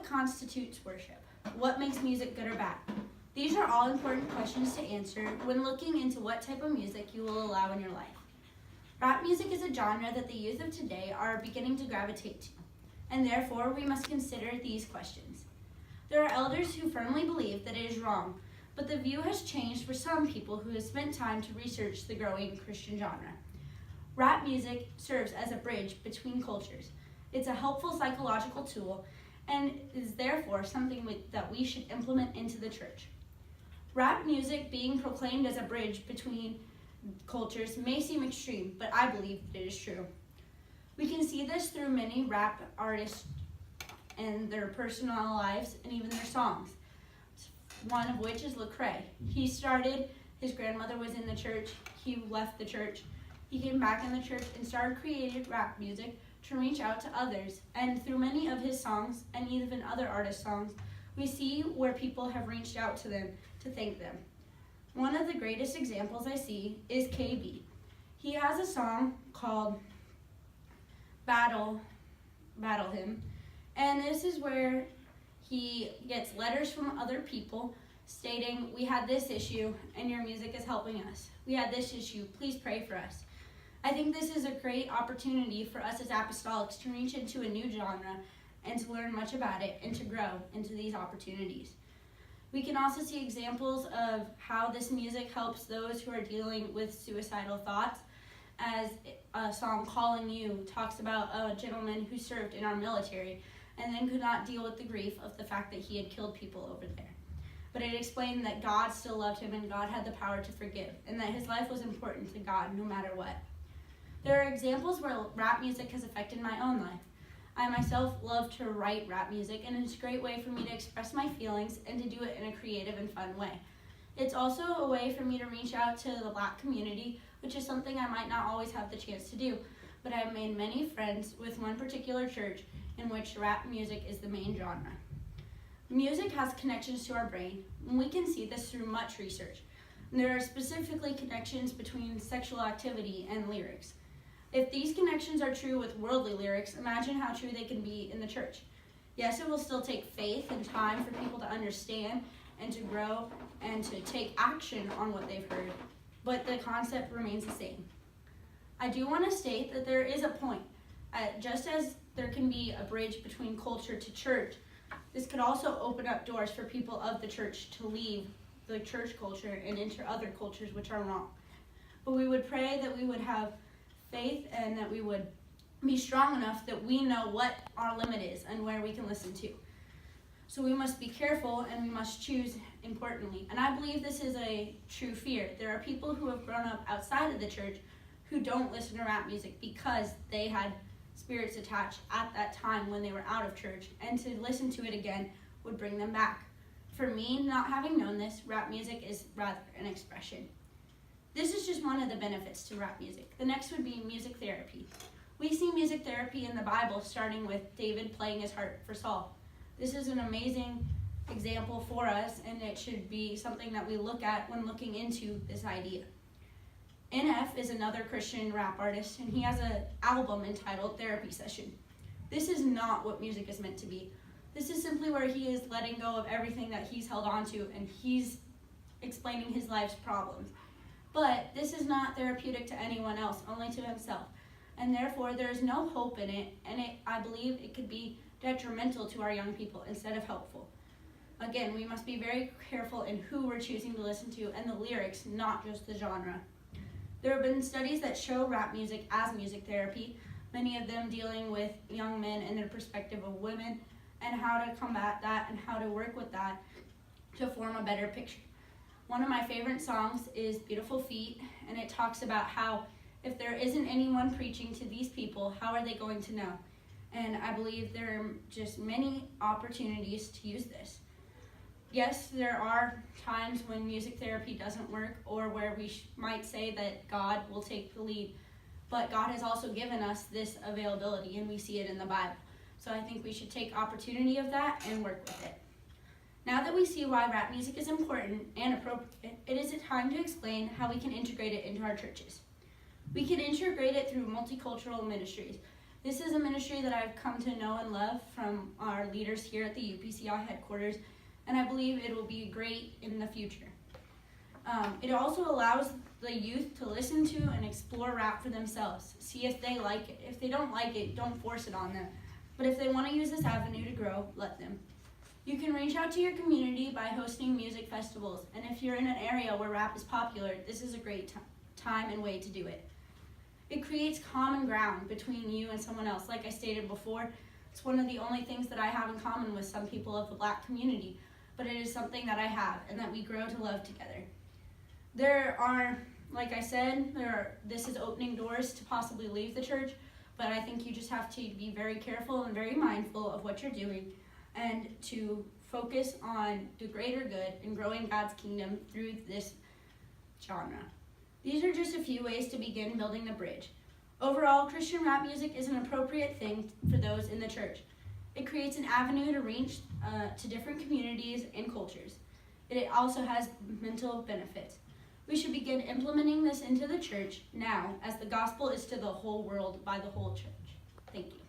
constitutes worship? What makes music good or bad? These are all important questions to answer when looking into what type of music you will allow in your life. Rap music is a genre that the youth of today are beginning to gravitate to, and therefore we must consider these questions. There are elders who firmly believe that it is wrong, but the view has changed for some people who have spent time to research the growing Christian genre. Rap music serves as a bridge between cultures. It's a helpful psychological tool and is therefore something that we should implement into the church. Rap music being proclaimed as a bridge between cultures may seem extreme, but I believe it is true. We can see this through many rap artists and their personal lives and even their songs. One of which is Lecrae. He started, his grandmother was in the church, he left the church, he came back in the church and started creating rap music to reach out to others. And through many of his songs, and even other artists' songs, we see where people have reached out to them to thank them. One of the greatest examples I see is KB. He has a song called Battle Hymn, and this is where he gets letters from other people stating, we had this issue and your music is helping us. We had this issue, please pray for us. I think this is a great opportunity for us as apostolics to reach into a new genre and to learn much about it and to grow into these opportunities. We can also see examples of how this music helps those who are dealing with suicidal thoughts, as a song Calling You talks about a gentleman who served in our military and then could not deal with the grief of the fact that he had killed people over there. But it explained that God still loved him and God had the power to forgive, and that his life was important to God no matter what. There are examples where rap music has affected my own life. I myself love to write rap music, and it's a great way for me to express my feelings and to do it in a creative and fun way. It's also a way for me to reach out to the Black community, which is something I might not always have the chance to do, but I've made many friends with one particular church in which rap music is the main genre. Music has connections to our brain, and we can see this through much research. There are specifically connections between sexual activity and lyrics. If these connections are true with worldly lyrics, imagine how true they can be in the church. Yes, it will still take faith and time for people to understand and to grow and to take action on what they've heard, but the concept remains the same. I do want to state that there is a point. Just as there can be a bridge between culture to church, this could also open up doors for people of the church to leave the church culture and enter other cultures which are wrong. But we would pray that we would have faith and that we would be strong enough that we know what our limit is and where we can listen to. So we must be careful and we must choose importantly. And I believe this is a true fear. There are people who have grown up outside of the church who don't listen to rap music because they had spirits attached at that time when they were out of church, and to listen to it again would bring them back. For me, not having known this, rap music is rather an expression. This is just one of the benefits to rap music. The next would be music therapy. We see music therapy in the Bible starting with David playing his harp for Saul. This is an amazing example for us, and it should be something that we look at when looking into this idea. NF is another Christian rap artist, and he has an album entitled Therapy Session. This is not what music is meant to be. This is simply where he is letting go of everything that he's held on to, and he's explaining his life's problems. But this is not therapeutic to anyone else, only to himself. And therefore, there is no hope in it, and I believe it could be detrimental to our young people instead of helpful. Again, we must be very careful in who we're choosing to listen to and the lyrics, not just the genre. There have been studies that show rap music as music therapy, many of them dealing with young men and their perspective of women and how to combat that and how to work with that to form a better picture. One of my favorite songs is Beautiful Feet, and it talks about how if there isn't anyone preaching to these people, how are they going to know? And I believe there are just many opportunities to use this. Yes, there are times when music therapy doesn't work, or where we might say that God will take the lead, but God has also given us this availability, and we see it in the Bible. So I think we should take opportunity of that and work with it. Now that we see why rap music is important and appropriate, it is a time to explain how we can integrate it into our churches. We can integrate it through multicultural ministries. This is a ministry that I've come to know and love from our leaders here at the UPCI headquarters, and I believe it will be great in the future. It also allows the youth to listen to and explore rap for themselves, see if they like it. If they don't like it, don't force it on them. But if they want to use this avenue to grow, let them. You can reach out to your community by hosting music festivals, and if you're in an area where rap is popular, this is a great time and way to do it. It creates common ground between you and someone else. Like I stated before, it's one of the only things that I have in common with some people of the Black community, but it is something that I have and that we grow to love together. There are, like I said, this is opening doors to possibly leave the church, but I think you just have to be very careful and very mindful of what you're doing and to focus on the greater good and growing God's kingdom through this genre. These are just a few ways to begin building the bridge. Overall, Christian rap music is an appropriate thing for those in the church. It creates an avenue to reach to different communities and cultures. It also has mental benefits. We should begin implementing this into the church now, as the gospel is to the whole world by the whole church. Thank you.